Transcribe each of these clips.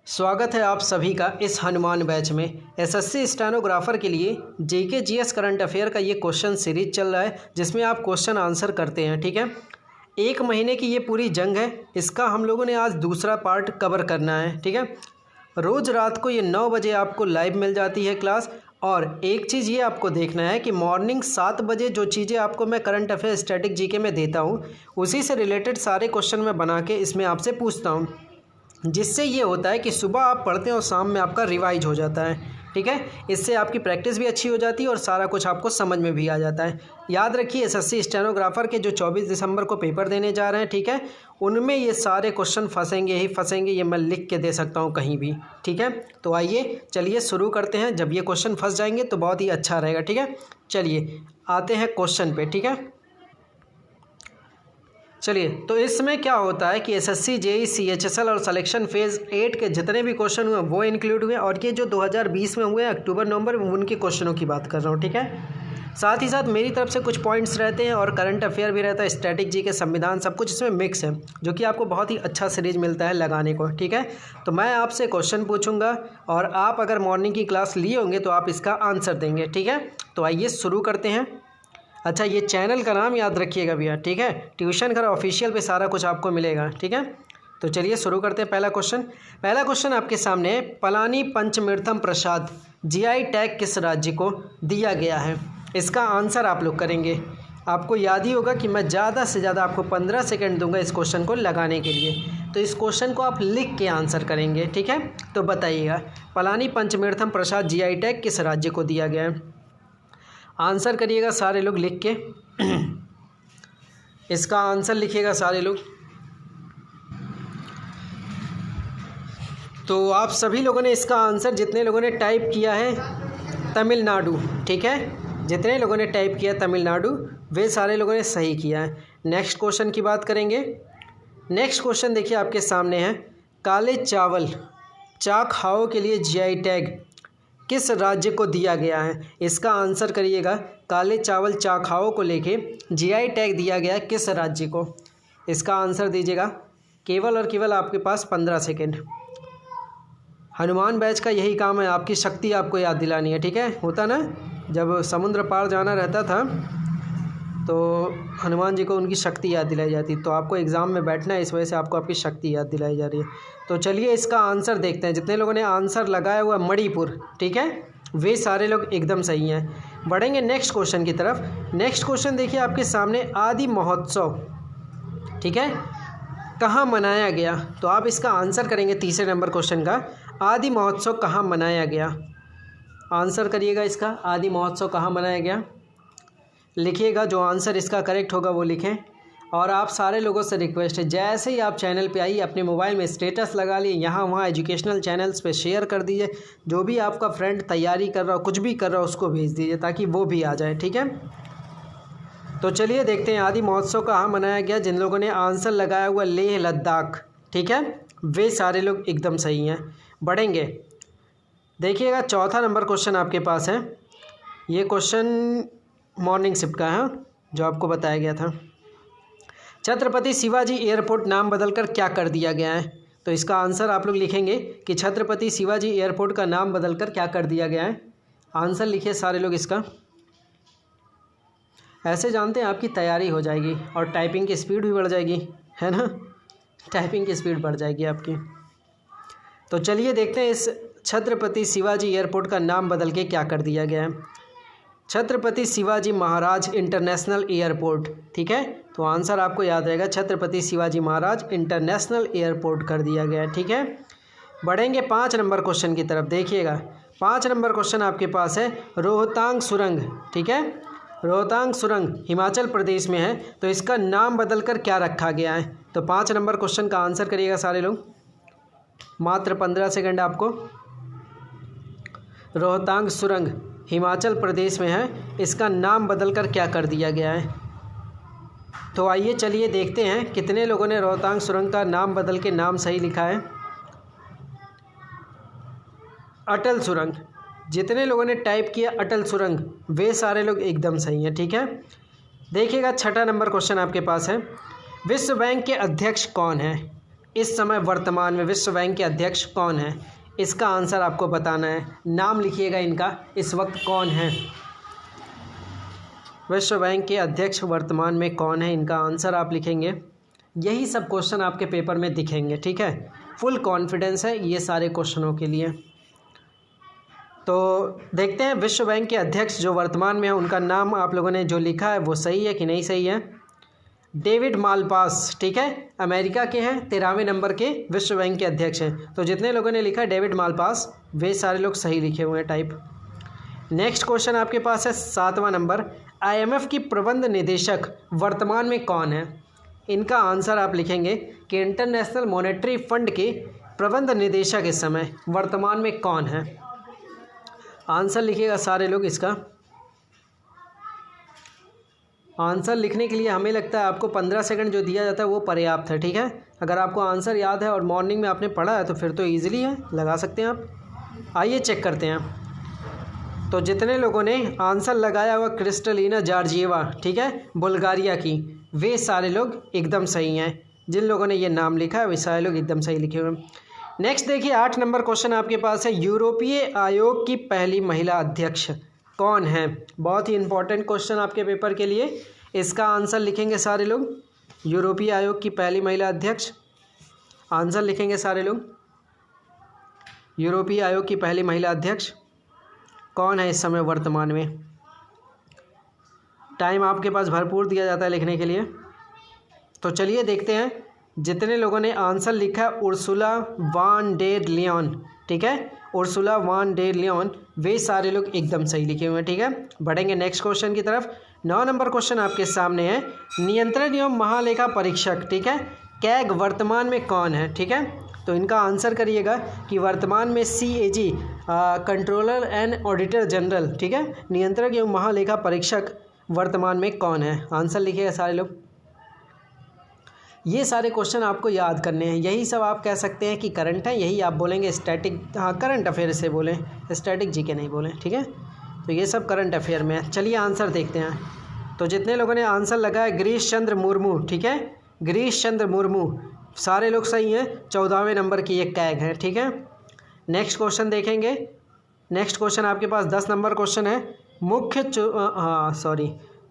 स्वागत है आप सभी का इस हनुमान बैच में। एसएससी स्टेनोग्राफर के लिए जीके जीएस करंट अफेयर का ये क्वेश्चन सीरीज चल रहा है जिसमें आप क्वेश्चन आंसर करते हैं। ठीक है, एक महीने की ये पूरी जंग है, इसका हम लोगों ने आज दूसरा पार्ट कवर करना है। ठीक है, रोज़ रात को ये 9 बजे आपको लाइव मिल जाती है क्लास। और एक चीज़ ये आपको देखना है कि मॉर्निंग 7 बजे जो चीज़ें आपको मैं करंट अफेयर स्टैटिक जीके में देता हूँ उसी से रिलेटेड सारे क्वेश्चन मैं बना के इसमें आपसे पूछता हूँ, जिससे ये होता है कि सुबह आप पढ़ते हैं और शाम में आपका रिवाइज हो जाता है। ठीक है, इससे आपकी प्रैक्टिस भी अच्छी हो जाती है और सारा कुछ आपको समझ में भी आ जाता है। याद रखिए, एसएससी स्टेनोग्राफर के जो 24 दिसंबर को पेपर देने जा रहे हैं, ठीक है, उनमें ये सारे क्वेश्चन फंसेंगे ही फंसेंगे, ये मैं लिख के दे सकता हूँ कहीं भी। ठीक है, तो आइए चलिए शुरू करते हैं। जब ये क्वेश्चन फंस जाएंगे तो बहुत ही अच्छा रहेगा। ठीक है, चलिए आते हैं क्वेश्चन पे। ठीक है, चलिए, तो इसमें क्या होता है कि एसएससी जेई सीएचएसएल और सिलेक्शन फेज़ 8 के जितने भी क्वेश्चन हुए वो इंक्लूड हुए, और ये जो 2020 में हुए अक्टूबर नवंबर में उनके क्वेश्चनों की बात कर रहा हूँ। ठीक है, साथ ही साथ मेरी तरफ से कुछ पॉइंट्स रहते हैं और करंट अफेयर भी रहता है, स्टैटिक जी के संविधान, सब कुछ इसमें मिक्स है, जो कि आपको बहुत ही अच्छा सीरीज मिलता है लगाने को। ठीक है, तो मैं आपसे क्वेश्चन पूछूंगा और आप अगर मॉर्निंग की क्लास लिए होंगे तो आप इसका आंसर देंगे। ठीक है, तो आइए शुरू करते हैं। अच्छा, ये चैनल का नाम याद रखिएगा भैया। ठीक है, ट्यूशन घर ऑफिशियल पे सारा कुछ आपको मिलेगा। ठीक है, तो चलिए शुरू करते हैं। पहला क्वेश्चन आपके सामने है। पलानी पंचतीर्थम प्रसाद जीआई टैग किस राज्य को दिया गया है? इसका आंसर आप लोग करेंगे। आपको याद ही होगा कि मैं ज़्यादा से ज़्यादा आपको 15 सेकेंड दूंगा इस क्वेश्चन को लगाने के लिए, तो इस क्वेश्चन को आप लिख के आंसर करेंगे। ठीक है, तो बताइएगा, पलानी पंचतीर्थम प्रसाद जीआई टैग किस राज्य को दिया गया है? आंसर करिएगा सारे लोग लिख के। इसका आंसर लिखिएगा सारे लोग। तो आप सभी लोगों ने इसका आंसर, जितने लोगों ने टाइप किया है तमिलनाडु, ठीक है, जितने लोगों ने टाइप किया तमिलनाडु वे सारे लोगों ने सही किया है। नेक्स्ट क्वेश्चन की बात करेंगे। नेक्स्ट क्वेश्चन देखिए आपके सामने है। काले चावल चाखाओ के लिए जीआई टैग किस राज्य को दिया गया है? इसका आंसर करिएगा। काले चावल चाखाओ को लेके जीआई टैग दिया गया है किस राज्य को? इसका आंसर दीजिएगा। केवल और केवल आपके पास 15 सेकेंड। हनुमान बैच का यही काम है, आपकी शक्ति आपको याद दिलानी है। ठीक है, होता ना, जब समुद्र पार जाना रहता था तो हनुमान जी को उनकी शक्ति याद दिलाई जाती, तो आपको एग्ज़ाम में बैठना है, इस वजह से आपको आपकी शक्ति याद दिलाई जा रही है। तो चलिए इसका आंसर देखते हैं। जितने लोगों ने आंसर लगाया हुआ मणिपुर, ठीक है, वे सारे लोग एकदम सही हैं। बढ़ेंगे नेक्स्ट क्वेश्चन की तरफ। नेक्स्ट क्वेश्चन देखिए आपके सामने। आदि महोत्सव, ठीक है, कहाँ मनाया गया? तो आप इसका आंसर करेंगे तीसरे नंबर क्वेश्चन का। आदि महोत्सव कहाँ मनाया गया? आंसर करिएगा इसका। आदि महोत्सव कहाँ मनाया गया लिखिएगा। जो आंसर इसका करेक्ट होगा वो लिखें। और आप सारे लोगों से रिक्वेस्ट है, जैसे ही आप चैनल पे आइए अपने मोबाइल में स्टेटस लगा लिए, यहाँ वहाँ एजुकेशनल चैनल्स पे शेयर कर दीजिए। जो भी आपका फ्रेंड तैयारी कर रहा हो, कुछ भी कर रहा हो, उसको भेज दीजिए ताकि वो भी आ जाए। ठीक है, तो चलिए देखते हैं आदि महोत्सव कहाँ मनाया गया। जिन लोगों ने आंसर लगाया हुआ लेह लद्दाख, ठीक है, वे सारे लोग एकदम सही हैं। बढ़ेंगे, देखिएगा चौथा नंबर क्वेश्चन आपके पास है। ये क्वेश्चन मॉर्निंग शिफ्ट का है जो आपको बताया गया था। छत्रपति शिवाजी एयरपोर्ट नाम बदलकर क्या कर दिया गया है? तो इसका आंसर आप लोग लिखेंगे कि छत्रपति शिवाजी एयरपोर्ट का नाम बदलकर क्या कर दिया गया है। आंसर लिखिए सारे लोग इसका। ऐसे जानते हैं आपकी तैयारी हो जाएगी और टाइपिंग की स्पीड भी बढ़ जाएगी, है ना, टाइपिंग की स्पीड बढ़ जाएगी आपकी। तो चलिए देखते हैं इस छत्रपति शिवाजी एयरपोर्ट का नाम बदल के क्या कर दिया गया है। छत्रपति शिवाजी महाराज इंटरनेशनल एयरपोर्ट, ठीक है, तो आंसर आपको याद रहेगा। छत्रपति शिवाजी महाराज इंटरनेशनल एयरपोर्ट कर दिया गया है। ठीक है, बढ़ेंगे 5 नंबर क्वेश्चन की तरफ। देखिएगा 5 नंबर क्वेश्चन आपके पास है। रोहतांग सुरंग, ठीक है, रोहतांग सुरंग हिमाचल प्रदेश में है, तो इसका नाम बदलकर क्या रखा गया है? तो 5 नंबर क्वेश्चन का आंसर करिएगा सारे लोग। मात्र 15 सेकेंड आपको। रोहतांग सुरंग हिमाचल प्रदेश में है, इसका नाम बदलकर क्या कर दिया गया है? तो आइए चलिए देखते हैं कितने लोगों ने रोहतांग सुरंग का नाम बदल के नाम सही लिखा है। अटल सुरंग, जितने लोगों ने टाइप किया अटल सुरंग वे सारे लोग एकदम सही हैं। ठीक है, देखिएगा 6ठा नंबर क्वेश्चन आपके पास है। विश्व बैंक के अध्यक्ष कौन है? इस समय वर्तमान में विश्व बैंक के अध्यक्ष कौन है? इसका आंसर आपको बताना है। नाम लिखिएगा इनका, इस वक्त कौन है विश्व बैंक के अध्यक्ष वर्तमान में कौन है, इनका आंसर आप लिखेंगे। यही सब क्वेश्चन आपके पेपर में दिखेंगे, ठीक है। फुल कॉन्फिडेंस है ये सारे क्वेश्चनों के लिए। तो देखते हैं विश्व बैंक के अध्यक्ष जो वर्तमान में है उनका नाम आप लोगों ने जो लिखा है वो सही है कि नहीं सही है। डेविड मालपास, ठीक है, अमेरिका के हैं, 13वें नंबर के विश्व बैंक के अध्यक्ष हैं। तो जितने लोगों ने लिखा है डेविड मालपास, वे सारे लोग सही लिखे हुए हैं टाइप। नेक्स्ट क्वेश्चन आपके पास है 7वां नंबर, IMF की प्रबंध निदेशक वर्तमान में कौन है? इनका आंसर आप लिखेंगे कि इंटरनेशनल मॉनेटरी फंड के प्रबंध निदेशक इस समय वर्तमान में कौन है। आंसर लिखिएगा सारे लोग। इसका आंसर लिखने के लिए हमें लगता है आपको 15 सेकंड जो दिया जाता है वो पर्याप्त है, ठीक है। अगर आपको आंसर याद है और मॉर्निंग में आपने पढ़ा है तो फिर तो ईजिली है, लगा सकते हैं आप। आइए चेक करते हैं। तो जितने लोगों ने आंसर लगाया हुआ क्रिस्टलिना जॉर्जिएवा, ठीक है, बुल्गारिया की, वे सारे लोग एकदम सही हैं। जिन लोगों ने ये नाम लिखा है वे सारे लोग एकदम सही लिखे हुए हैं। नेक्स्ट देखिए 8 नंबर क्वेश्चन आपके पास है, यूरोपीय आयोग की पहली महिला अध्यक्ष कौन है? बहुत ही इंपॉर्टेंट क्वेश्चन आपके पेपर के लिए। इसका आंसर लिखेंगे सारे लोग। यूरोपीय आयोग की पहली महिला अध्यक्ष, आंसर लिखेंगे सारे लोग। यूरोपीय आयोग की पहली महिला अध्यक्ष कौन है इस समय वर्तमान में? टाइम आपके पास भरपूर दिया जाता है लिखने के लिए। तो चलिए देखते हैं। जितने लोगों ने आंसर लिखा है उर्सुला वान डेर लियोन, ठीक है, उर्सुला वान डेर लियोन, वे सारे लोग एकदम सही लिखे हुए हैं, ठीक है। बढ़ेंगे नेक्स्ट क्वेश्चन की तरफ। 9 नंबर क्वेश्चन आपके सामने है, नियंत्रण एवं महालेखा परीक्षक, ठीक है, कैग वर्तमान में कौन है? ठीक है, तो इनका आंसर करिएगा कि वर्तमान में CAG controller and auditor general, ठीक है, नियंत्रक एवं महालेखा परीक्षक वर्तमान में कौन है? आंसर लिखिएगा सारे लोग। ये सारे क्वेश्चन आपको याद करने हैं। यही सब आप कह सकते हैं कि करंट है, यही आप बोलेंगे स्टैटिक, हाँ करंट अफेयर से बोलें, स्टैटिक GK नहीं बोलें, ठीक है। तो ये सब करंट अफेयर में है। चलिए आंसर देखते हैं। तो जितने लोगों ने आंसर लगाया गिरीश चंद्र मुर्मू, ठीक है, गिरीश चंद्र मुर्मू, सारे लोग सही हैं। 14वें नंबर की ये कैग है, ठीक है। नेक्स्ट क्वेश्चन देखेंगे। नेक्स्ट क्वेश्चन आपके पास 10 नंबर क्वेश्चन है,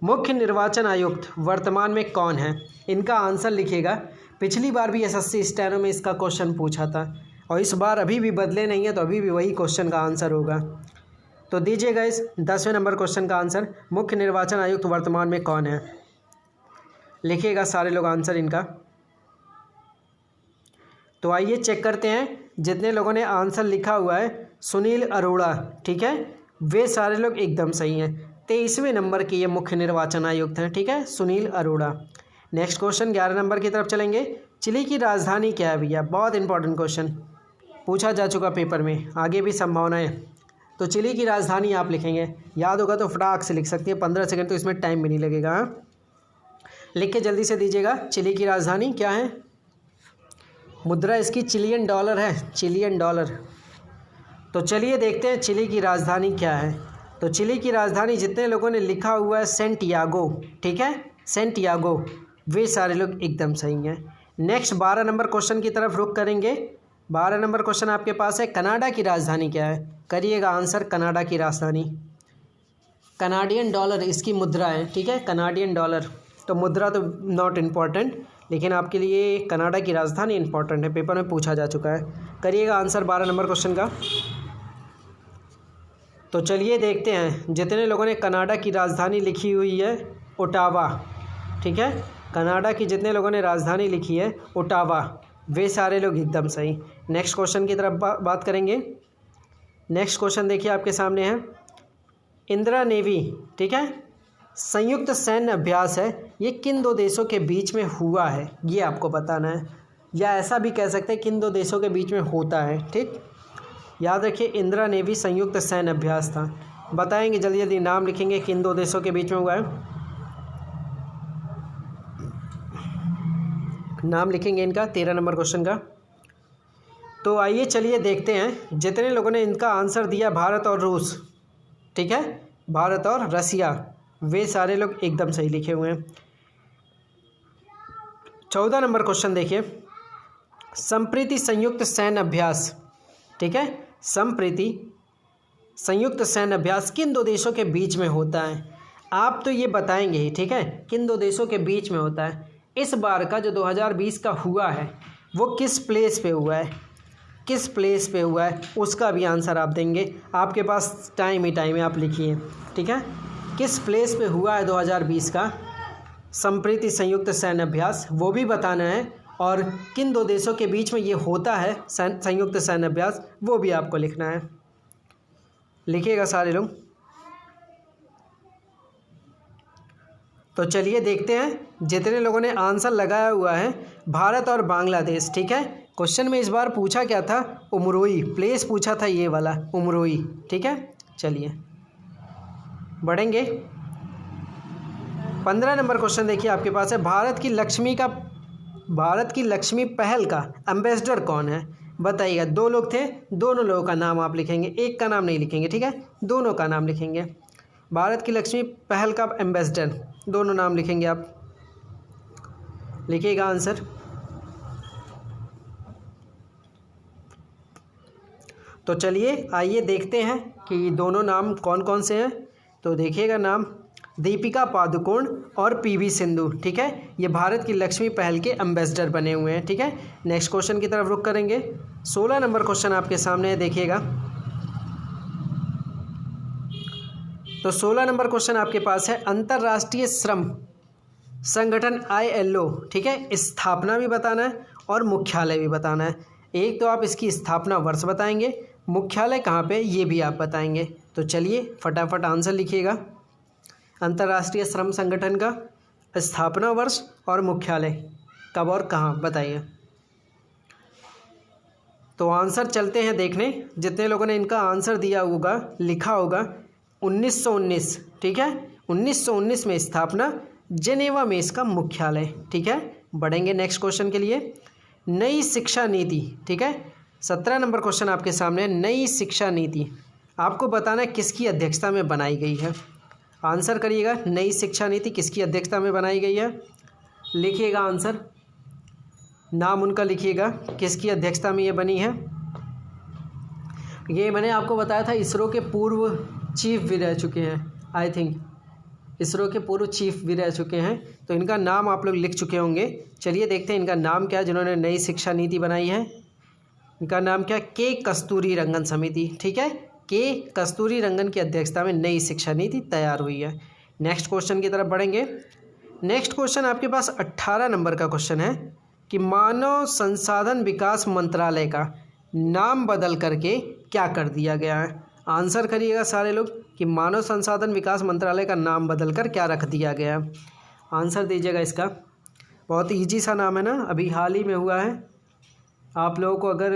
मुख्य निर्वाचन आयुक्त वर्तमान में कौन है? इनका आंसर लिखिएगा। पिछली बार भी SSC स्टेनो में इसका क्वेश्चन पूछा था और इस बार अभी भी बदले नहीं है, तो अभी भी वही क्वेश्चन का आंसर होगा। तो दीजिएगा इस 10वें नंबर क्वेश्चन का आंसर, मुख्य निर्वाचन आयुक्त वर्तमान में कौन है? लिखिएगा सारे लोग आंसर इनका। तो आइए चेक करते हैं। जितने लोगों ने आंसर लिखा हुआ है सुनील अरोड़ा, ठीक है, वे सारे लोग एकदम सही हैं। 23वें नंबर के ये मुख्य निर्वाचन आयुक्त हैं, ठीक है, Sunil Arora. Next question 11 number की तरफ चलेंगे। चिली की राजधानी क्या है भैया? बहुत इंपॉर्टेंट क्वेश्चन पूछा जा चुका पेपर में, आगे भी संभावना है। तो चिली की राजधानी आप लिखेंगे, याद होगा तो फटाक से लिख सकते हैं, 15 सेकंड तो इसमें टाइम भी नहीं लगेगा। हाँ, लिख के जल्दी से दीजिएगा। चिली की राजधानी क्या है? मुद्रा इसकी चिलियन डॉलर है, चिलियन डॉलर। तो चलिए देखते हैं चिली की राजधानी क्या है। तो चिली की राजधानी जितने लोगों ने लिखा हुआ है सेंटियागो, ठीक है, सेंटियागो, वे सारे लोग एकदम सही हैं। नेक्स्ट 12 नंबर क्वेश्चन की तरफ रुख करेंगे। 12 नंबर क्वेश्चन आपके पास है, कनाडा की राजधानी क्या है? करिएगा आंसर, कनाडा की राजधानी। कनाडियन डॉलर इसकी मुद्रा है, ठीक है, कनाडियन डॉलर। तो मुद्रा तो नॉट इम्पॉर्टेंट, लेकिन आपके लिए कनाडा की राजधानी इंपॉर्टेंट है, पेपर में पूछा जा चुका है। करिएगा आंसर 12 नंबर क्वेश्चन का। तो चलिए देखते हैं। जितने लोगों ने कनाडा की राजधानी लिखी हुई है ओटावा, ठीक है, कनाडा की जितने लोगों ने राजधानी लिखी है ओटावा, वे सारे लोग एकदम सही। नेक्स्ट क्वेश्चन की तरफ बात करेंगे। नेक्स्ट क्वेश्चन देखिए आपके सामने है, इंदिरा नेवी, ठीक है, संयुक्त सैन्य अभ्यास है, ये किन दो देशों के बीच में हुआ है? ये आपको बताना है, या ऐसा भी कह सकते हैं किन दो देशों के बीच में होता है, ठीक। याद रखिए इंदिरा नेवी संयुक्त सैन्य अभ्यास था। बताएंगे जल्दी जल्दी, नाम लिखेंगे किन दो देशों के बीच में हुआ है, नाम लिखेंगे इनका 13 नंबर क्वेश्चन का। तो आइए चलिए देखते हैं। जितने लोगों ने इनका आंसर दिया भारत और रूस, ठीक है, भारत और रसिया, वे सारे लोग एकदम सही लिखे हुए हैं। 14 नंबर क्वेश्चन देखिए, संप्रीति संयुक्त सैन्य अभ्यास, ठीक है, संप्रीति संयुक्त सैन्य अभ्यास किन दो देशों के बीच में होता है? आप तो ये बताएंगे ही, ठीक है, किन दो देशों के बीच में होता है। इस बार का जो 2020 का हुआ है वो किस प्लेस पे हुआ है, किस प्लेस पे हुआ है, उसका भी आंसर आप देंगे। आपके पास टाइम ही टाइम है, आप लिखिए, ठीक है, किस प्लेस पे हुआ है 2020 का संप्रीति संयुक्त सैन्य अभ्यास, वो भी बताना है, और किन दो देशों के बीच में ये होता है संयुक्त सैन्य अभ्यास, वो भी आपको लिखना है। लिखिएगा सारे लोग। तो चलिए देखते हैं जितने लोगों ने आंसर लगाया हुआ है। भारत और बांग्लादेश, ठीक है, क्वेश्चन में इस बार पूछा क्या था, उमरोई प्लेस पूछा था, ये वाला उमरोई, ठीक है। चलिए बढ़ेंगे। 15 नंबर क्वेश्चन देखिए आपके पास है, भारत की लक्ष्मी पहल का एम्बेसडर कौन है? बताइएगा। 2 लोग थे, दोनों लोगों का नाम आप लिखेंगे, एक का नाम नहीं लिखेंगे, ठीक है, दोनों का नाम लिखेंगे। भारत की लक्ष्मी पहल का एम्बेसडर, दोनों नाम लिखेंगे आप। लिखिएगा आंसर। तो चलिए आइए देखते हैं कि दोनों नाम कौन कौन से हैं। तो देखिएगा नाम, दीपिका पादुकोण और पीवी सिंधु, ठीक है, ये भारत की लक्ष्मी पहल के एम्बेसडर बने हुए हैं, ठीक है। नेक्स्ट क्वेश्चन की तरफ रुख करेंगे। 16 नंबर क्वेश्चन आपके सामने है, देखिएगा। तो 16 नंबर क्वेश्चन आपके पास है, अंतर्राष्ट्रीय श्रम संगठन ILO, ठीक है, स्थापना भी बताना है और मुख्यालय भी बताना है। एक तो आप इसकी स्थापना वर्ष बताएंगे, मुख्यालय कहाँ पे ये भी आप बताएंगे। तो चलिए फटाफट आंसर लिखिएगा। अंतर्राष्ट्रीय श्रम संगठन का स्थापना वर्ष और मुख्यालय कब और कहाँ बताइए। तो आंसर चलते हैं देखने, जितने लोगों ने इनका आंसर दिया होगा, लिखा होगा 1919, ठीक है, 1919 में स्थापना, जेनेवा में इसका मुख्यालय, ठीक है। बढ़ेंगे नेक्स्ट क्वेश्चन के लिए। नई शिक्षा नीति, ठीक है, 17 नंबर क्वेश्चन आपके सामने है, नई शिक्षा नीति आपको बताना है किसकी अध्यक्षता में बनाई गई है। आंसर करिएगा, नई शिक्षा नीति किसकी अध्यक्षता में बनाई गई है। लिखिएगा आंसर, नाम उनका लिखिएगा, किसकी अध्यक्षता में ये बनी है। ये मैंने आपको बताया था, इसरो के पूर्व चीफ भी रह चुके हैं, आई थिंक इसरो के पूर्व चीफ भी रह चुके हैं, तो इनका नाम आप लोग लिख चुके होंगे। चलिए देखते हैं इनका नाम क्या है जिन्होंने नई शिक्षा नीति बनाई है। इनका नाम क्या है, के कस्तूरी रंगन समिति, ठीक है, के कस्तूरी रंगन की अध्यक्षता में नई शिक्षा नीति तैयार हुई है। नेक्स्ट क्वेश्चन की तरफ बढ़ेंगे। नेक्स्ट क्वेश्चन आपके पास 18 नंबर का क्वेश्चन है कि मानव संसाधन विकास मंत्रालय का नाम बदल करके क्या कर दिया गया है। आंसर करिएगा सारे लोग कि मानव संसाधन विकास मंत्रालय का नाम बदलकर क्या रख दिया गया है। आंसर दीजिएगा इसका। बहुत इजी सा नाम है ना, अभी हाल ही में हुआ है। आप लोगों को अगर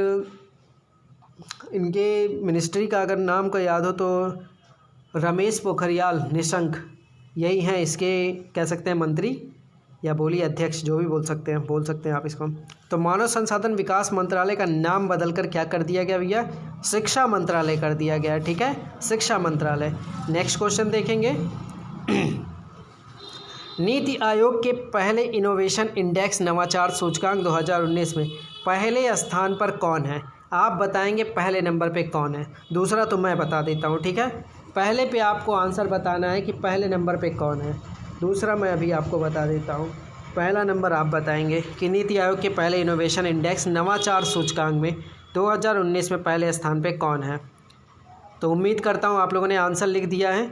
इनके मिनिस्ट्री का अगर नाम को याद हो तो रमेश पोखरियाल निशंक, यही हैं इसके, कह सकते हैं मंत्री या बोलिए अध्यक्ष, जो भी बोल सकते हैं आप इसको। तो मानव संसाधन विकास मंत्रालय का नाम बदलकर क्या कर दिया गया भैया, शिक्षा मंत्रालय कर दिया गया, ठीक है, शिक्षा मंत्रालय। नेक्स्ट क्वेश्चन देखेंगे। नीति आयोग के पहले इनोवेशन इंडेक्स नवाचार सूचकांक 2019 में पहले स्थान पर कौन है। आप बताएंगे पहले नंबर पे कौन है, दूसरा तो मैं बता देता हूँ, ठीक है। पहले पे आपको आंसर बताना है कि पहले नंबर पे कौन है, दूसरा मैं अभी आपको बता देता हूँ। पहला नंबर आप बताएंगे कि नीति आयोग के पहले इनोवेशन इंडेक्स नवाचार सूचकांक में 2019 में पहले स्थान पे कौन है। तो उम्मीद करता हूँ आप लोगों ने आंसर लिख दिया है।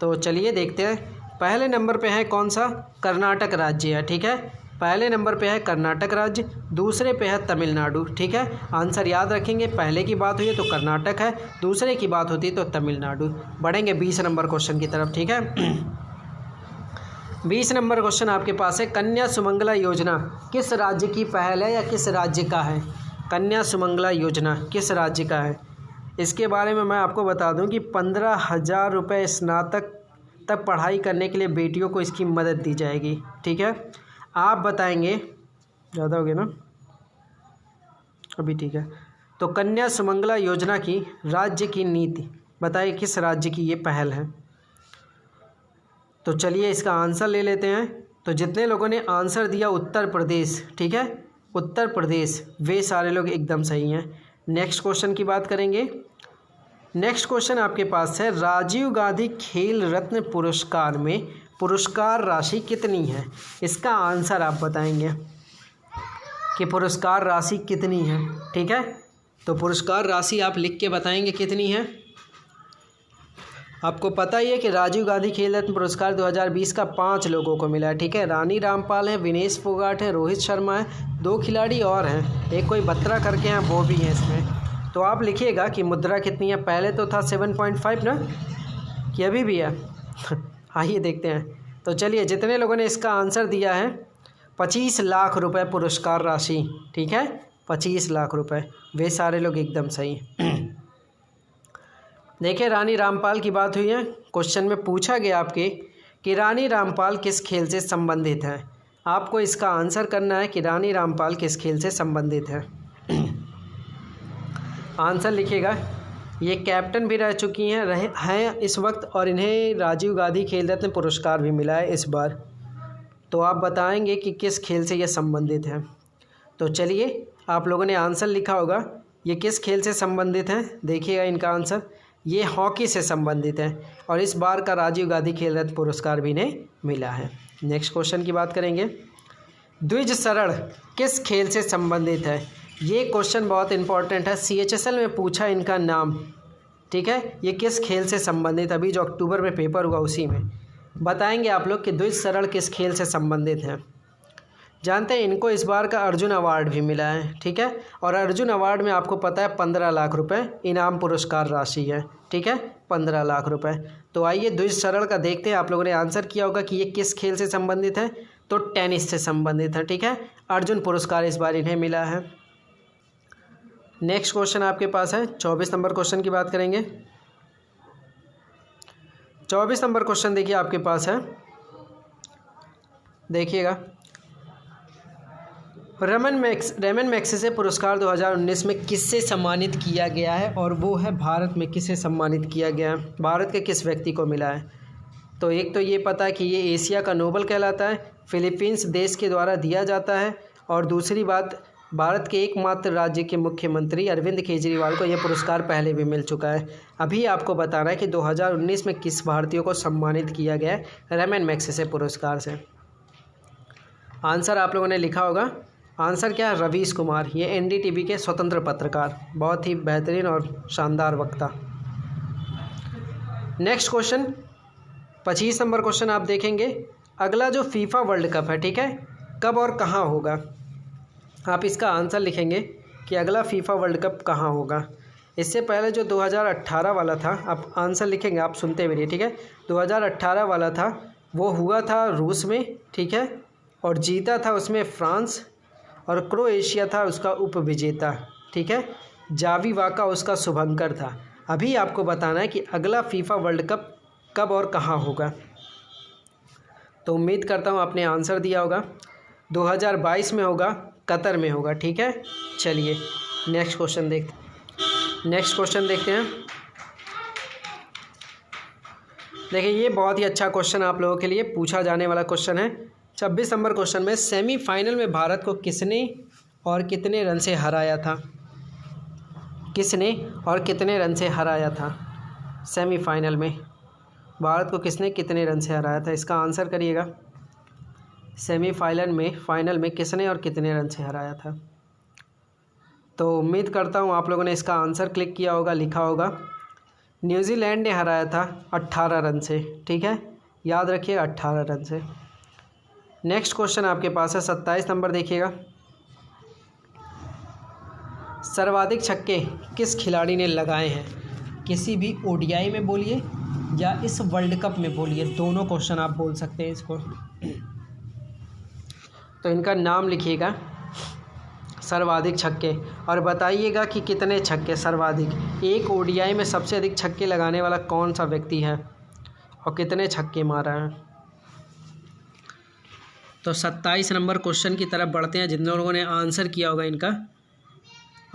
तो चलिए देखते हैं। पहले नंबर पे है कौन सा, कर्नाटक राज्य है, ठीक है, पहले नंबर पे है कर्नाटक राज्य, दूसरे पे है तमिलनाडु, ठीक है। आंसर याद रखेंगे, पहले की बात हुई है तो कर्नाटक है, दूसरे की बात होती है तो तमिलनाडु। बढ़ेंगे 20 नंबर क्वेश्चन की तरफ, ठीक है। 20 नंबर क्वेश्चन आपके पास है, कन्या सुमंगला योजना किस राज्य की पहल है या किस राज्य का है। कन्या सुमंगला योजना किस राज्य का है। इसके बारे में मैं आपको बता दूं कि 15,000 रुपये स्नातक तक पढ़ाई करने के लिए बेटियों को इसकी मदद दी जाएगी, ठीक है। आप बताएंगे, ज़्यादा हो गया ना अभी, ठीक है। तो कन्या सुमंगला योजना की राज्य की नीति बताइए किस राज्य की ये पहल है। तो चलिए इसका आंसर ले लेते हैं। तो जितने लोगों ने आंसर दिया उत्तर प्रदेश, ठीक है, उत्तर प्रदेश, वे सारे लोग एकदम सही हैं। नेक्स्ट क्वेश्चन की बात करेंगे। नेक्स्ट क्वेश्चन आपके पास है, राजीव गांधी खेल रत्न पुरस्कार में पुरस्कार राशि कितनी है? इसका आंसर आप बताएंगे कि पुरस्कार राशि कितनी है। ठीक है, तो पुरस्कार राशि आप लिख के बताएंगे कितनी है। आपको पता ही है कि राजीव गांधी खेल रत्न पुरस्कार 2020 का 5 लोगों को मिला है। ठीक है, रानी रामपाल है, विनेश फोगाट है, रोहित शर्मा है, 2 खिलाड़ी और हैं, एक कोई बत्रा करके हैं, वो भी हैं इसमें। तो आप लिखिएगा कि मुद्रा कितनी है। पहले तो था 7.5 ना, कि अभी भी है? आइए देखते हैं। तो चलिए, जितने लोगों ने इसका आंसर दिया है 25 लाख रुपए पुरस्कार राशि। ठीक है, 25 लाख रुपए, वे सारे लोग एकदम सही। देखिए, रानी रामपाल की बात हुई है। क्वेश्चन में पूछा गया आपके कि रानी रामपाल किस खेल से संबंधित है। आपको इसका आंसर करना है कि रानी रामपाल किस खेल से संबंधित है। आंसर लिखिएगा। ये कैप्टन भी रह चुकी हैं इस वक्त, और इन्हें राजीव गांधी खेल रत्न पुरस्कार भी मिला है इस बार। तो आप बताएंगे कि किस खेल से ये संबंधित है। तो चलिए, आप लोगों ने आंसर लिखा होगा। ये किस खेल से संबंधित हैं, देखिएगा इनका आंसर। ये हॉकी से संबंधित है, और इस बार का राजीव गांधी खेल रत्न पुरस्कार भी इन्हें मिला है। नेक्स्ट क्वेश्चन की बात करेंगे। द्विज शरण किस खेल से संबंधित है? ये क्वेश्चन बहुत इंपॉर्टेंट है, CHSL में पूछा इनका नाम। ठीक है, ये किस खेल से संबंधित, अभी जो अक्टूबर में पेपर हुआ उसी में बताएंगे आप लोग कि द्विज शरण किस खेल से संबंधित है। जानते हैं, इनको इस बार का अर्जुन अवार्ड भी मिला है। ठीक है, और अर्जुन अवार्ड में आपको पता है 15 लाख रुपए इनाम पुरस्कार राशि है। ठीक है, 15 लाख रुपए। तो आइए द्विज शरण का देखते हैं। आप लोगों ने आंसर किया होगा कि ये किस खेल से संबंधित है, तो टेनिस से संबंधित है। ठीक है, अर्जुन पुरस्कार इस बार इन्हें मिला है। नेक्स्ट क्वेश्चन आपके पास है, 24 नंबर क्वेश्चन की बात करेंगे। 24 नंबर क्वेश्चन देखिए आपके पास है, देखिएगा। रेमन मैग्सेसे पुरस्कार 2019 में किससे सम्मानित किया गया है, और वो है भारत में किसे सम्मानित किया गया है, भारत के किस व्यक्ति को मिला है। तो एक तो ये पता है कि ये एशिया का नोबल कहलाता है, फिलीपींस देश के द्वारा दिया जाता है, और दूसरी बात, भारत के एकमात्र राज्य के मुख्यमंत्री अरविंद केजरीवाल को यह पुरस्कार पहले भी मिल चुका है। अभी आपको बताना है कि 2019 में किस भारतीय को सम्मानित किया गया है रेमन मैग्सेसे पुरस्कार से। आंसर आप लोगों ने लिखा होगा। आंसर क्या है? रवीश कुमार। ये NDTV के स्वतंत्र पत्रकार, बहुत ही बेहतरीन और शानदार वक्ता। नेक्स्ट क्वेश्चन, 25 नंबर क्वेश्चन आप देखेंगे। अगला जो फीफा वर्ल्ड कप है, ठीक है, कब और कहाँ होगा? आप इसका आंसर लिखेंगे कि अगला फीफा वर्ल्ड कप कहाँ होगा। इससे पहले जो 2018 वाला था, आप आंसर लिखेंगे, आप सुनते भी रहिए। ठीक है, 2018 वाला था, वो हुआ था रूस में। ठीक है, और जीता था उसमें फ्रांस, और क्रोएशिया था उसका उपविजेता। ठीक है, जावी वाका उसका शुभंकर था। अभी आपको बताना है कि अगला फीफा वर्ल्ड कप कब और कहाँ होगा। तो उम्मीद करता हूँ आपने आंसर दिया होगा। 2022 में होगा, कतर में होगा। ठीक है, चलिए नेक्स्ट क्वेश्चन देखते हैं। देखिए, ये बहुत ही अच्छा क्वेश्चन आप लोगों के लिए पूछा जाने वाला क्वेश्चन है। 26 नंबर क्वेश्चन में, सेमीफाइनल में भारत को किसने और कितने रन से हराया था? किसने और कितने रन से हराया था? सेमीफाइनल में भारत को किसने कितने रन से हराया था? इसका आंसर करिएगा। फाइनल में किसने और कितने रन से हराया था? तो उम्मीद करता हूँ आप लोगों ने इसका आंसर क्लिक किया होगा, लिखा होगा। न्यूजीलैंड ने हराया था 18 रन से। ठीक है, याद रखिए 18 रन से। नेक्स्ट क्वेश्चन आपके पास है 27 नंबर, देखिएगा। सर्वाधिक छक्के किस खिलाड़ी ने लगाए हैं? किसी भी ODI में बोलिए या इस वर्ल्ड कप में बोलिए, दोनों क्वेश्चन आप बोल सकते हैं इसको। तो इनका नाम लिखिएगा, सर्वाधिक छक्के, और बताइएगा कि कितने छक्के सर्वाधिक। एक ODI में सबसे अधिक छक्के लगाने वाला कौन सा व्यक्ति है और कितने छक्के मारा है। तो 27 नंबर क्वेश्चन की तरफ बढ़ते हैं। जिन लोगों ने आंसर किया होगा, इनका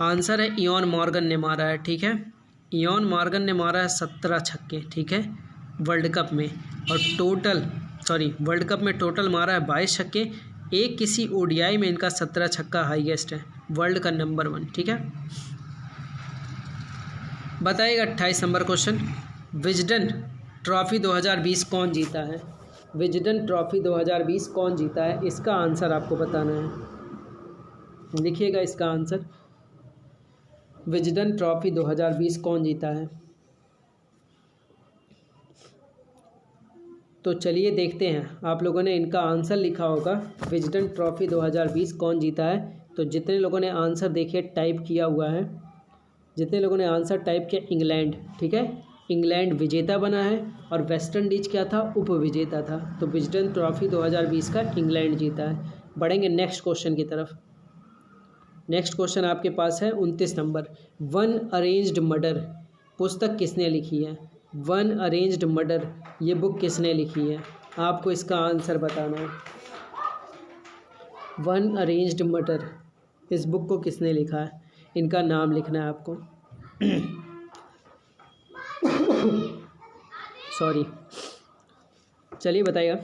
आंसर है इयोन मॉर्गन ने मारा है। ठीक है, इयोन मॉर्गन ने मारा है 17 छक्के। ठीक है, वर्ल्ड कप में, और वर्ल्ड कप में टोटल मारा है 22 छक्के। एक किसी ओडीआई में इनका 17 छक्का हाईएस्ट है, वर्ल्ड का नंबर 1। ठीक है, बताइएगा 28 नंबर क्वेश्चन, विजडन ट्रॉफी 2020 कौन जीता है? विजडन ट्रॉफी 2020 कौन जीता है? इसका आंसर आपको बताना है, लिखिएगा इसका आंसर। विजडन ट्रॉफी 2020 कौन जीता है? तो चलिए देखते हैं, आप लोगों ने इनका आंसर लिखा होगा, विजडन ट्रॉफी 2020 कौन जीता है। तो जितने लोगों ने आंसर देखिए टाइप किया हुआ है, जितने लोगों ने आंसर टाइप किया इंग्लैंड, ठीक है, इंग्लैंड विजेता बना है और वेस्ट इंडीज क्या था, उप विजेता था। तो विजडन ट्रॉफी 2020 का इंग्लैंड जीता है। बढ़ेंगे नेक्स्ट क्वेश्चन की तरफ। नेक्स्ट क्वेश्चन आपके पास है 29 नंबर, वन अरेंज्ड मर्डर पुस्तक किसने लिखी है? वन अरेंज्ड मर्डर ये बुक किसने लिखी है? आपको इसका आंसर बताना है। वन अरेंज्ड मर्डर, इस बुक को किसने लिखा है? इनका नाम लिखना है आपको। सॉरी, चलिए बताइएगा,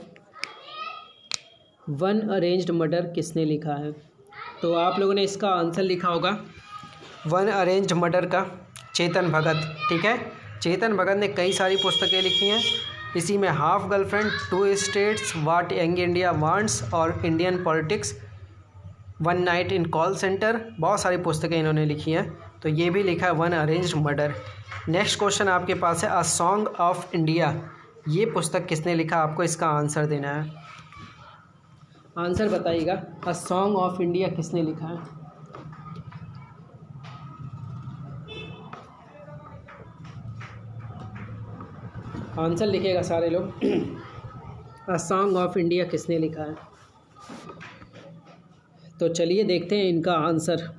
वन अरेंज्ड मर्डर किसने लिखा है? तो आप लोगों ने इसका आंसर लिखा होगा, वन अरेंज्ड मर्डर का चेतन भगत। ठीक है, चेतन भगत ने कई सारी पुस्तकें लिखी हैं, इसी में Half Girlfriend, Two States, What Young India Wants और Indian Politics, One Night in Call Centre, बहुत सारी पुस्तकें इन्होंने लिखी हैं। तो ये भी लिखा है one arranged murder. Next question आपके पास है, अ सॉन्ग ऑफ इंडिया ये पुस्तक किसने लिखा? आपको इसका आंसर देना है, आंसर बताइएगा, अ सॉन्ग ऑफ इंडिया किसने लिखा है? आंसर लिखेगा सारे लोग। अ सॉन्ग ऑफ इंडिया किसने लिखा है? तो चलिए देखते हैं इनका आंसर।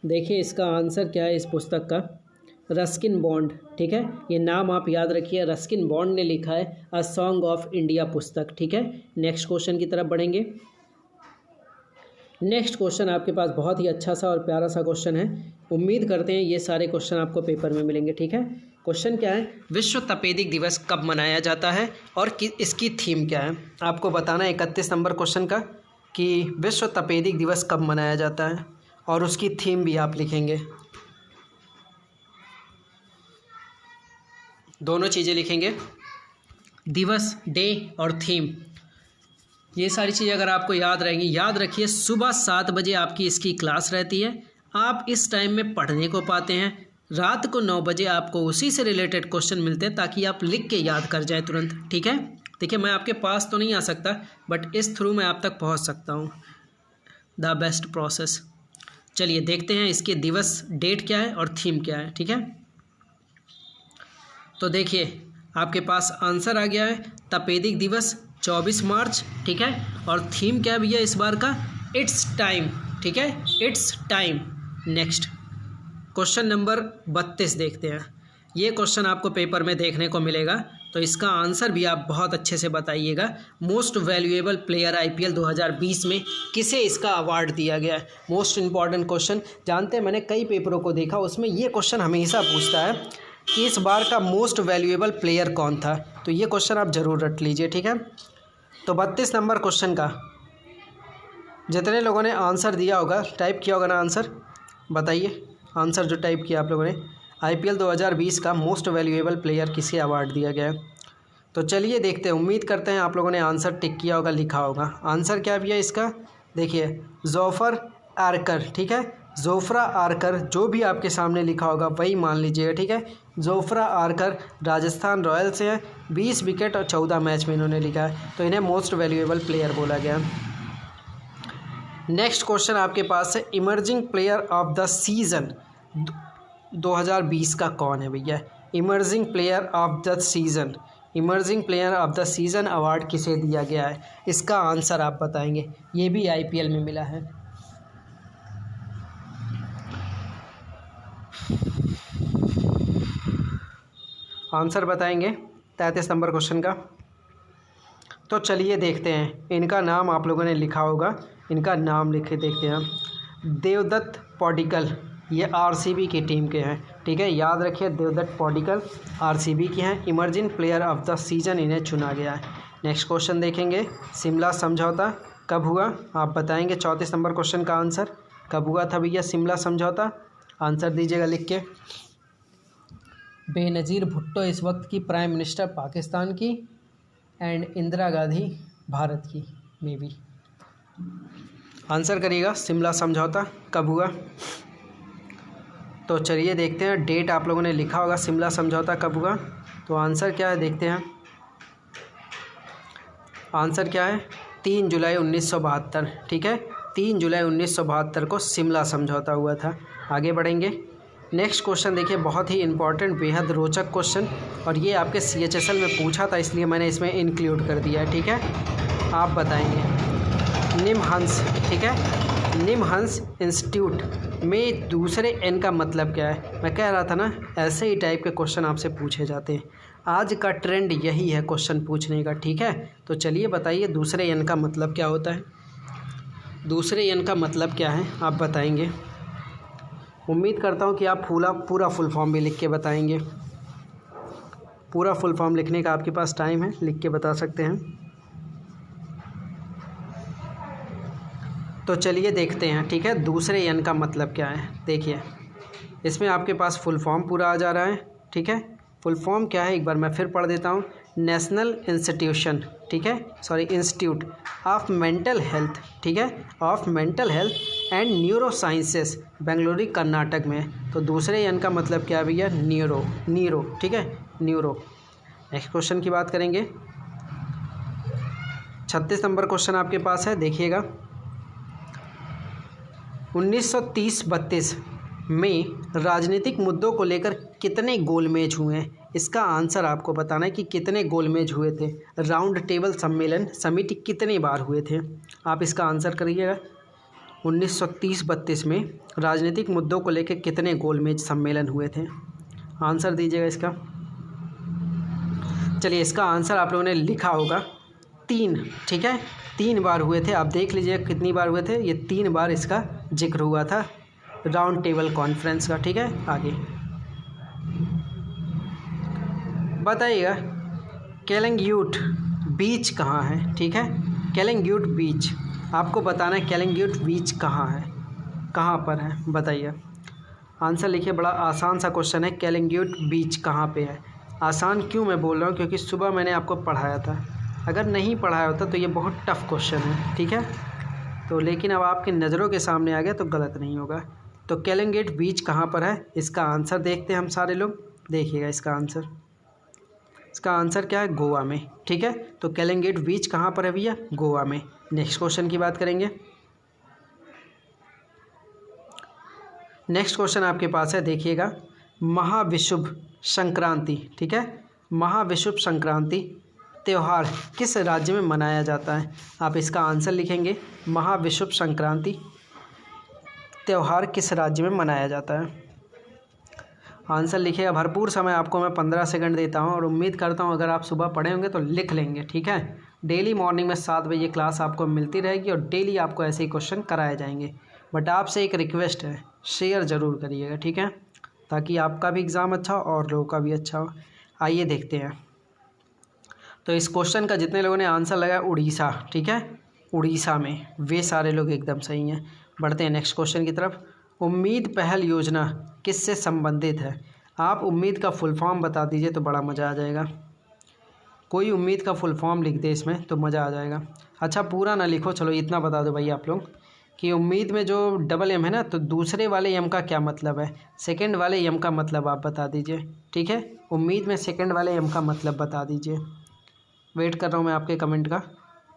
देखिए इसका आंसर क्या है इस पुस्तक का, रस्किन बॉन्ड। ठीक है, ये नाम आप याद रखिए, रस्किन बॉन्ड ने लिखा है अ सॉन्ग ऑफ इंडिया पुस्तक। ठीक है, नेक्स्ट क्वेश्चन की तरफ बढ़ेंगे। नेक्स्ट क्वेश्चन आपके पास बहुत ही अच्छा सा और प्यारा सा क्वेश्चन है, उम्मीद करते हैं ये सारे क्वेश्चन आपको पेपर में मिलेंगे। ठीक है, क्वेश्चन क्या है, विश्व तपेदिक दिवस कब मनाया जाता है और इसकी थीम क्या है? आपको बताना है 31 नंबर क्वेश्चन का कि विश्व तपेदिक दिवस कब मनाया जाता है और उसकी थीम भी आप लिखेंगे, दोनों चीज़ें लिखेंगे, दिवस, डे और थीम। ये सारी चीज़ें अगर आपको याद रहेंगी, याद रखिए सुबह 7 बजे आपकी इसकी क्लास रहती है, आप इस टाइम में पढ़ने को पाते हैं, रात को 9 बजे आपको उसी से रिलेटेड क्वेश्चन मिलते हैं ताकि आप लिख के याद कर जाए तुरंत। ठीक है, देखिए मैं आपके पास तो नहीं आ सकता बट इस थ्रू मैं आप तक पहुंच सकता हूं, द बेस्ट प्रोसेस। चलिए देखते हैं इसके दिवस, डेट क्या है और थीम क्या है। ठीक है, तो देखिए आपके पास आंसर आ गया है, तपेदिक दिवस 24 मार्च। ठीक है, और थीम क्या है भैया इस बार का, इट्स टाइम। ठीक है, it's time. Next question number 32 देखते हैं, ये क्वेश्चन आपको पेपर में देखने को मिलेगा, तो इसका आंसर भी आप बहुत अच्छे से बताइएगा। मोस्ट वैल्यूएबल प्लेयर आईपीएल 2020 में किसे इसका अवार्ड दिया गया है? मोस्ट इंपॉर्टेंट क्वेश्चन, जानते हैं मैंने कई पेपरों को देखा, उसमें ये क्वेश्चन हमेशा पूछता है कि इस बार का मोस्ट वैल्यूएबल प्लेयर कौन था, तो ये क्वेश्चन आप ज़रूर रट लीजिए। ठीक है, तो 32 नंबर क्वेश्चन का जितने लोगों ने आंसर दिया होगा, टाइप किया होगा ना आंसर, बताइए आंसर जो टाइप किया आप लोगों ने, आईपीएल 2020 का मोस्ट वैल्यूएबल प्लेयर किसे अवार्ड दिया गया है? तो चलिए देखते हैं, उम्मीद करते हैं आप लोगों ने आंसर टिक किया होगा, लिखा होगा। आंसर क्या भी है इसका, देखिए जोफर आर्कर। ठीक है, जोफ्रा आर्कर, जो भी आपके सामने लिखा होगा वही मान लीजिएगा। ठीक है, जोफ्रा आर्कर राजस्थान रॉयल्स से हैं, 20 विकेट और 14 मैच में इन्होंने लिखा है, तो इन्हें मोस्ट वैल्यूएबल प्लेयर बोला गया। नेक्स्ट क्वेश्चन आपके पास है, emerging player of the season 2020 का कौन है भैया? Emerging player of the season, emerging player of the season award किसे दिया गया है? इसका आंसर आप बताएंगे, ये भी आईपीएल में मिला है। आंसर बताएंगे 33 नंबर क्वेश्चन का। तो चलिए देखते हैं, इनका नाम आप लोगों ने लिखा होगा, इनका नाम लिखे देखते हैं हम। देवदत्त पॉडिकल, ये आरसीबी की टीम के हैं। ठीक है, याद रखिए देवदत्त पॉडिकल आरसीबी के हैं, emerging player of the season इन्हें चुना गया है। नेक्स्ट क्वेश्चन देखेंगे, शिमला समझौता कब हुआ आप बताएंगे। 34 नंबर क्वेश्चन का आंसर कब हुआ था भैया शिमला समझौता, आंसर दीजिएगा लिख के। बेनज़ीर भुट्टो इस वक्त की प्राइम मिनिस्टर पाकिस्तान की एंड इंदिरा गांधी भारत की मे बी। आंसर करिएगा शिमला समझौता कब हुआ। तो चलिए देखते हैं, डेट आप लोगों ने लिखा होगा शिमला समझौता कब हुआ। तो आंसर क्या है देखते हैं, आंसर क्या है 3 जुलाई 1972। ठीक है, 3 जुलाई 1972 को शिमला समझौता हुआ था। आगे बढ़ेंगे, नेक्स्ट क्वेश्चन देखिए, बहुत ही इंपॉर्टेंट बेहद रोचक क्वेश्चन, और ये आपके CHSL में पूछा था इसलिए मैंने इसमें इंक्लूड कर दिया है। ठीक है, आप बताएंगे निमहंस, ठीक है, निमहंस इंस्टीट्यूट में दूसरे N का मतलब क्या है। मैं कह रहा था ना ऐसे ही टाइप के क्वेश्चन आपसे पूछे जाते हैं, आज का ट्रेंड यही है क्वेश्चन पूछने का। ठीक है, तो चलिए बताइए दूसरे N का मतलब क्या होता है, दूसरे N का मतलब क्या है आप बताएंगे। उम्मीद करता हूँ कि आप पूरा फुल फॉर्म भी लिख के बताएंगे। पूरा फुल फॉर्म लिखने का आपके पास टाइम है, लिख के बता सकते हैं। तो चलिए देखते हैं, ठीक है, दूसरे N का मतलब क्या है। देखिए इसमें आपके पास फुल फॉर्म पूरा आ जा रहा है। ठीक है, फुल फॉर्म क्या है एक बार मैं फिर पढ़ देता हूँ। नेशनल इंस्टीट्यूशन, ठीक है, sorry institute of mental health, ठीक है, of mental health and neuro sciences, Bengaluru Karnataka में। तो दूसरे N का मतलब क्या है भैया, न्यूरो, ठीक है, न्यूरो। नेक्स्ट क्वेश्चन की बात करेंगे, 36 नंबर क्वेश्चन आपके पास है, देखिएगा। 1930-32 में राजनीतिक मुद्दों को लेकर कितने गोलमेज हुए हैं, इसका आंसर आपको बताना है कि कितने गोलमेज हुए थे। राउंड टेबल सम्मेलन समिति कितने बार हुए थे, आप इसका आंसर करिएगा। 1930-32 में राजनीतिक मुद्दों को लेकर कितने गोलमेज सम्मेलन हुए थे, आंसर दीजिएगा इसका। चलिए इसका आंसर आप लोगों ने लिखा होगा 3, ठीक है, 3 बार हुए थे। आप देख लीजिए कितनी बार हुए थे, ये 3 बार इसका जिक्र हुआ था राउंड टेबल कॉन्फ्रेंस का। ठीक है, आगे बताइएगा केलंगुट बीच कहाँ है। ठीक है, केलंगुट बीच आपको बताना है, केलंगुट बीच कहाँ है, कहाँ पर है बताइए। आंसर लिखिए, बड़ा आसान सा क्वेश्चन है, केलंगुट बीच कहाँ पे है। आसान क्यों मैं बोल रहा हूँ, क्योंकि सुबह मैंने आपको पढ़ाया था, अगर नहीं पढ़ाया होता तो ये बहुत टफ क्वेश्चन है। ठीक है, तो लेकिन अब आपकी नज़रों के सामने आ गया तो गलत नहीं होगा। तो केलंगुट बीच कहाँ पर है, इसका आंसर देखते हैं हम सारे लोग। देखिएगा इसका आंसर, इसका आंसर क्या है, गोवा में। ठीक है, तो केलंगुट बीच कहाँ पर है भैया, गोवा में। नेक्स्ट क्वेश्चन की बात करेंगे, नेक्स्ट क्वेश्चन आपके पास है, देखिएगा। महाविषुव संक्रांति, ठीक है, महाविषुव संक्रांति त्यौहार किस राज्य में मनाया जाता है, आप इसका आंसर लिखेंगे। महाविषुव संक्रांति त्यौहार किस राज्य में मनाया जाता है, आंसर लिखिएगा। भरपूर समय आपको मैं 15 सेकंड देता हूं, और उम्मीद करता हूं अगर आप सुबह पढ़े होंगे तो लिख लेंगे। ठीक है, डेली मॉर्निंग में 7 बजे क्लास आपको मिलती रहेगी, और डेली आपको ऐसे ही क्वेश्चन कराए जाएंगे। बट आपसे एक रिक्वेस्ट है, शेयर ज़रूर करिएगा, ठीक है, ताकि आपका भी एग्ज़ाम अच्छा हो और लोगों का भी अच्छा हो। आइए देखते हैं, तो इस क्वेश्चन का जितने लोगों ने आंसर लगाया उड़ीसा, ठीक है, उड़ीसा में, वे सारे लोग एकदम सही हैं। बढ़ते हैं नेक्स्ट क्वेश्चन की तरफ। उम्मीद पहल योजना किससे संबंधित है, आप उम्मीद का फुल फॉर्म बता दीजिए तो बड़ा मज़ा आ जाएगा। कोई उम्मीद का फुल फॉर्म लिख दे इसमें तो मज़ा आ जाएगा। अच्छा पूरा ना लिखो, चलो इतना बता दो भाई आप लोग कि उम्मीद में जो डबल एम है ना, तो दूसरे वाले एम का क्या मतलब है, सेकंड वाले एम का मतलब आप बता दीजिए। ठीक है, उम्मीद में सेकंड वाले एम का मतलब बता दीजिए। वेट कर रहा हूँ मैं आपके कमेंट का,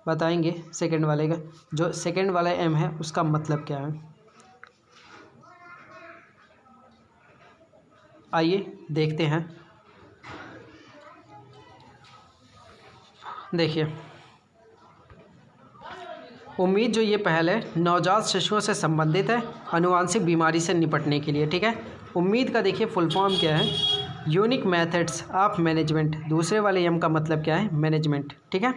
बताएंगे सेकंड वाले का, जो सेकंड वाला एम है उसका मतलब क्या है। आइए देखते हैं, देखिए उम्मीद जो ये पहल है नवजात शिशुओं से संबंधित है, आनुवांशिक बीमारी से निपटने के लिए। ठीक है, उम्मीद का देखिए फुल फॉर्म क्या है, यूनिक मेथड्स ऑफ मैनेजमेंट। दूसरे वाले एम का मतलब क्या है, मैनेजमेंट। ठीक है,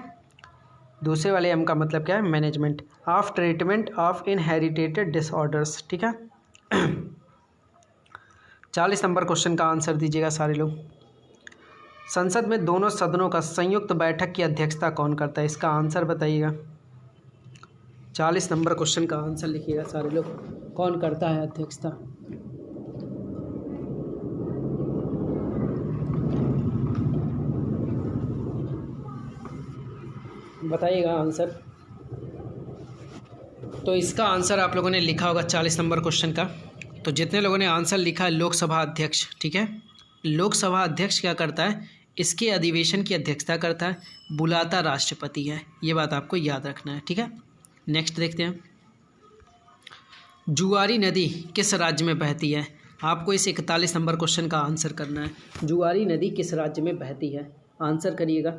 दूसरे वाले एम का मतलब क्या है, management of treatment of inherited disorders. ठीक है, 40 नंबर क्वेश्चन का आंसर दीजिएगा सारे लोग। संसद में दोनों सदनों का संयुक्त बैठक की अध्यक्षता कौन करता है, इसका आंसर बताइएगा। 40 नंबर क्वेश्चन का आंसर लिखिएगा सारे लोग। कौन करता है अध्यक्षता? बताइएगा आंसर। तो इसका आंसर आप लोगों ने लिखा होगा 40 नंबर क्वेश्चन का। तो जितने लोगों ने आंसर लिखा है लोकसभा अध्यक्ष, ठीक है। लोकसभा अध्यक्ष क्या करता है? इसके अधिवेशन की अध्यक्षता करता है, बुलाता राष्ट्रपति है। ये बात आपको याद रखना है, ठीक है। नेक्स्ट देखते हैं। जुआरी नदी किस राज्य में बहती है? आपको इस 41 नंबर क्वेश्चन का आंसर करना है। जुआरी नदी किस राज्य में बहती है? आंसर करिएगा।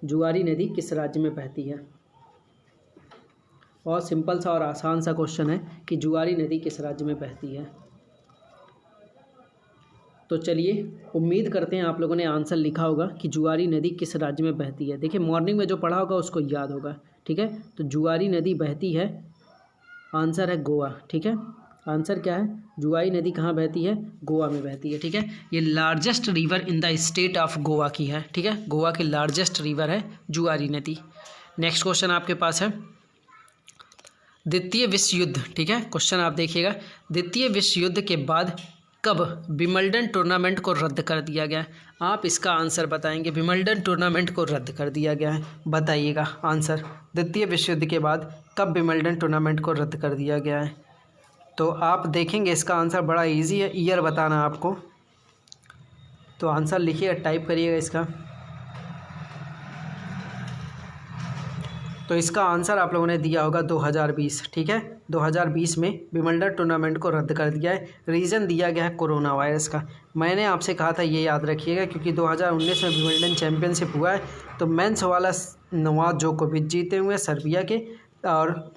जुआरी नदी किस राज्य में बहती है? बहुत सिंपल सा और आसान सा क्वेश्चन है कि जुआरी नदी किस राज्य में बहती है। तो चलिए, उम्मीद करते हैं आप लोगों ने आंसर लिखा होगा कि जुआरी नदी किस राज्य में बहती है। देखिए, मॉर्निंग में जो पढ़ा होगा उसको याद होगा, ठीक है। तो जुआरी नदी बहती है, आंसर है गोवा, ठीक है। आंसर क्या है? जुआरी नदी कहाँ बहती है? गोवा में बहती है, ठीक है। ये largest river in the state of Goa की है, ठीक है। गोवा की लार्जेस्ट रिवर है जुआरी नदी। नेक्स्ट क्वेश्चन आपके पास है द्वितीय विश्व युद्ध, ठीक है। क्वेश्चन आप देखिएगा, द्वितीय विश्व युद्ध के बाद कब विंबलडन टूर्नामेंट को रद्द कर दिया गया? आप इसका आंसर बताएंगे। विंबलडन टूर्नामेंट को रद्द कर दिया गया है, बताइएगा आंसर। द्वितीय विश्व युद्ध के बाद कब विंबलडन टूर्नामेंट को रद्द कर दिया गया है? तो आप देखेंगे इसका आंसर बड़ा इजी है, ईयर बताना आपको। तो आंसर लिखिएगा, टाइप करिएगा इसका। तो इसका आंसर आप लोगों ने दिया होगा 2020, ठीक है। 2020 में विंबलडन टूर्नामेंट को रद्द कर दिया है। रीज़न दिया गया है कोरोना वायरस का। मैंने आपसे कहा था ये याद रखिएगा, क्योंकि 2019 में विंबलडन चैम्पियनशिप हुआ है तो मेंस वाला नोवाक जोकोविच जीते हुए सर्बिया के, और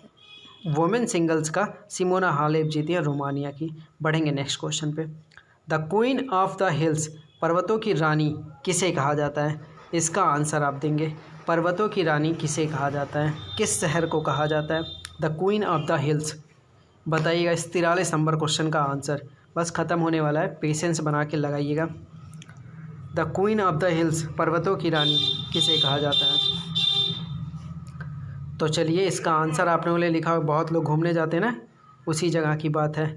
वुमेन सिंगल्स का सिमोना हालेप जीती है रोमानिया की। बढ़ेंगे नेक्स्ट क्वेश्चन पे। The queen of the hills, पर्वतों की रानी किसे कहा जाता है? इसका आंसर आप देंगे। पर्वतों की रानी किसे कहा जाता है? किस शहर को कहा जाता है the queen of the hills? बताइएगा इस 43 नंबर क्वेश्चन का आंसर। बस ख़त्म होने वाला है, पेशेंस बना के लगाइएगा। The queen of the hills, पर्वतों की रानी किसे कहा जाता है? तो चलिए, इसका आंसर आप लोगों ने लिखा हो। बहुत लोग घूमने जाते हैं ना, उसी जगह की बात है,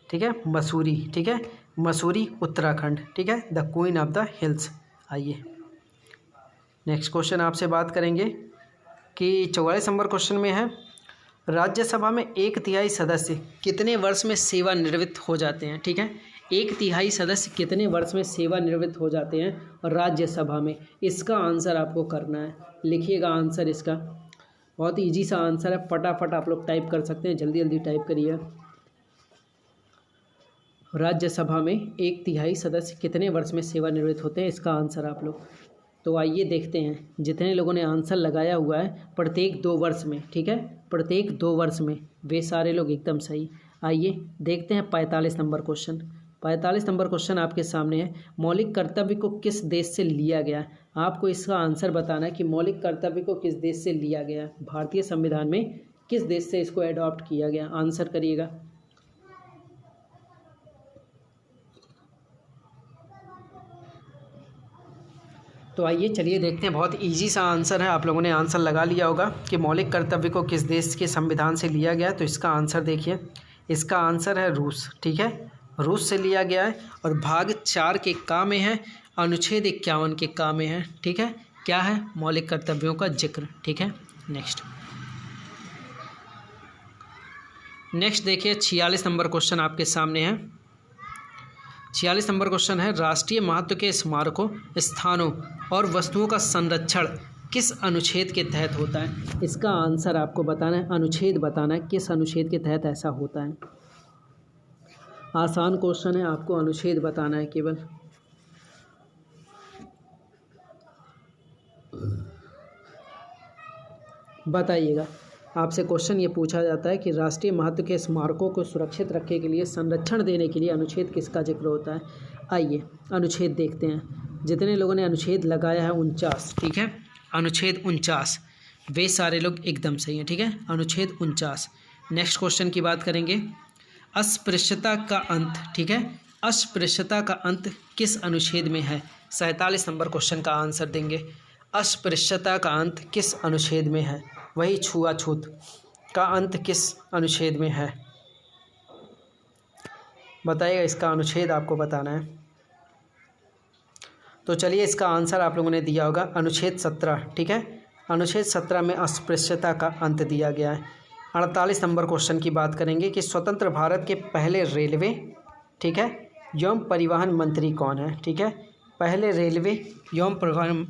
ठीक है। मसूरी, ठीक है। मसूरी उत्तराखंड, ठीक है। The queen of the hills. आइए नेक्स्ट क्वेश्चन आपसे बात करेंगे कि 44 नंबर क्वेश्चन में है, राज्यसभा में 1/3 सदस्य कितने वर्ष में सेवानिवृत्त हो जाते हैं? ठीक है, 1/3 सदस्य कितने वर्ष में सेवानिवृत्त हो जाते हैं राज्यसभा में? इसका आंसर आपको करना है। लिखिएगा आंसर इसका। बहुत ईजी सा आंसर है, फटाफट आप लोग टाइप कर सकते हैं, जल्दी जल्दी टाइप करिए। राज्यसभा में 1/3 सदस्य कितने वर्ष में सेवानिवृत्त होते हैं? इसका आंसर आप लोग। तो आइए देखते हैं, जितने लोगों ने आंसर लगाया हुआ है प्रत्येक 2 वर्ष में, ठीक है, प्रत्येक 2 वर्ष में, वे सारे लोग एकदम सही। आइए देखते हैं 45 नंबर क्वेश्चन। 45 नंबर क्वेश्चन आपके सामने है, मौलिक कर्तव्य को किस देश से लिया गया? आपको इसका आंसर बताना है कि मौलिक कर्तव्य को किस देश से लिया गया, भारतीय संविधान में किस देश से इसको एडॉप्ट किया गया? आंसर करिएगा। तो आइए चलिए देखते हैं, बहुत इजी सा आंसर है, आप लोगों ने आंसर लगा लिया होगा कि मौलिक कर्तव्य को किस देश के संविधान से लिया गया। तो इसका आंसर देखिए, इसका आंसर है रूस, ठीक है, रूस से लिया गया है। और भाग 4 के का में है, अनुच्छेद 51 के का में है, ठीक है। क्या है? मौलिक कर्तव्यों का जिक्र, ठीक है। नेक्स्ट देखिए 46 नंबर क्वेश्चन आपके सामने है। 46 नंबर क्वेश्चन है, राष्ट्रीय महत्व के स्मारकों, स्थानों और वस्तुओं का संरक्षण किस अनुच्छेद के तहत होता है? इसका आंसर आपको बताना है, अनुच्छेद बताना है, किस अनुच्छेद के तहत ऐसा होता है। आसान क्वेश्चन है, आपको अनुच्छेद बताना है केवल। बताइएगा, आपसे क्वेश्चन ये पूछा जाता है कि राष्ट्रीय महत्व के स्मारकों को सुरक्षित रखने के लिए, संरक्षण देने के लिए अनुच्छेद किसका जिक्र होता है? आइए अनुच्छेद देखते हैं। जितने लोगों ने अनुच्छेद लगाया है 49, ठीक है, अनुच्छेद 49, वे सारे लोग एकदम सही हैं, ठीक है, अनुच्छेद 49। नेक्स्ट क्वेश्चन की बात करेंगे, अस्पृश्यता का अंत, ठीक है, अस्पृश्यता का अंत किस अनुच्छेद में है? 47 नंबर क्वेश्चन का आंसर देंगे। अस्पृश्यता का अंत किस अनुच्छेद में है? वही छुआछूत, का अंत किस अनुच्छेद में है? बताइएगा, इसका अनुच्छेद आपको बताना है। तो चलिए, इसका आंसर आप लोगों ने दिया होगा अनुच्छेद 17, ठीक है। अनुच्छेद 17 में अस्पृश्यता का अंत दिया गया है। 48 नंबर क्वेश्चन की बात करेंगे कि स्वतंत्र भारत के पहले रेलवे, ठीक है, एवं परिवहन मंत्री कौन है? ठीक है, पहले रेलवे एवं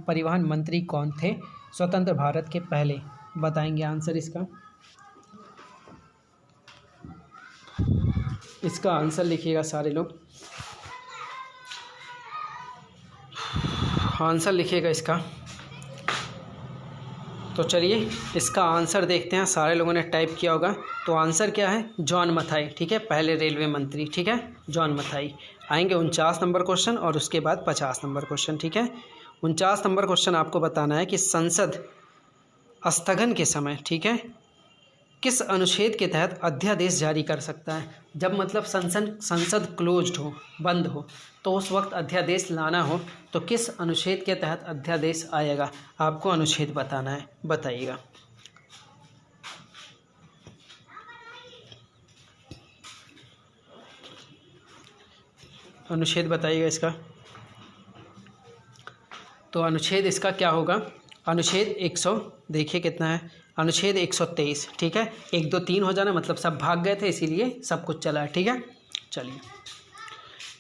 परिवहन मंत्री कौन थे स्वतंत्र भारत के पहले? बताएंगे आंसर इसका। इसका आंसर लिखिएगा सारे लोग, आंसर लिखिएगा इसका। तो चलिए इसका आंसर देखते हैं। सारे लोगों ने टाइप किया होगा। तो आंसर क्या है? जॉन मथाई, ठीक है, पहले रेलवे मंत्री, ठीक है, जॉन मथाई। आएंगे 49 नंबर क्वेश्चन और उसके बाद 50 नंबर क्वेश्चन, ठीक है। 49 नंबर क्वेश्चन आपको बताना है कि संसद स्थगन के समय, ठीक है, किस अनुच्छेद के तहत अध्यादेश जारी कर सकता है? जब मतलब संसद क्लोज्ड हो, बंद हो, तो उस वक्त अध्यादेश लाना हो तो किस अनुच्छेद के तहत अध्यादेश आएगा? आपको अनुच्छेद बताना है, बताइएगा। अनुच्छेद बताइएगा इसका। तो अनुच्छेद इसका क्या होगा? अनुच्छेद 100, देखिए कितना है, अनुच्छेद 123, ठीक है। 1 2 3 हो जाना, मतलब सब भाग गए थे इसीलिए सब कुछ चला है, ठीक है। चलिए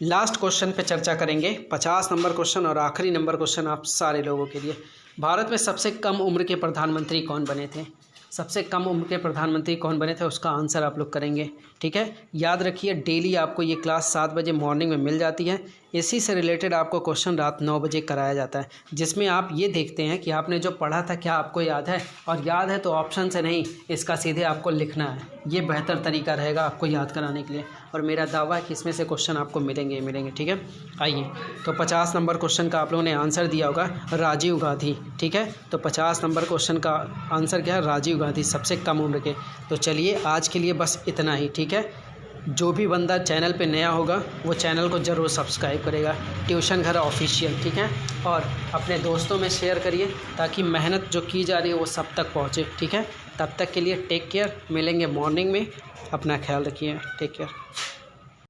लास्ट क्वेश्चन पे चर्चा करेंगे, 50 नंबर क्वेश्चन और आखिरी नंबर क्वेश्चन आप सारे लोगों के लिए। भारत में सबसे कम उम्र के प्रधानमंत्री कौन बने थे? सबसे कम उम्र के प्रधानमंत्री कौन बने थे, उसका आंसर आप लोग करेंगे, ठीक है। याद रखिए, डेली आपको ये क्लास 7 बजे मॉर्निंग में मिल जाती है। इसी से रिलेटेड आपको क्वेश्चन रात 9 बजे कराया जाता है, जिसमें आप ये देखते हैं कि आपने जो पढ़ा था क्या आपको याद है, और याद है तो ऑप्शन से नहीं, इसका सीधे आपको लिखना है। ये बेहतर तरीका रहेगा आपको याद कराने के लिए, और मेरा दावा है कि इसमें से क्वेश्चन आपको मिलेंगे, ठीक है। आइए, तो 50 नंबर क्वेश्चन का आप लोगों ने आंसर दिया होगा राजीव गांधी, ठीक है। तो 50 नंबर क्वेश्चन का आंसर क्या है? राजीव गांधी, सबसे कम उम्र के। तो चलिए आज के लिए बस इतना ही, ठीक है। जो भी बंदा चैनल पे नया होगा वो चैनल को ज़रूर सब्सक्राइब करेगा, ट्यूशन घर ऑफिशियल, ठीक है। और अपने दोस्तों में शेयर करिए ताकि मेहनत जो की जा रही है वो सब तक पहुँचे, ठीक है। तब तक के लिए टेक केयर, मिलेंगे मॉर्निंग में, अपना ख्याल रखिए, टेक केयर।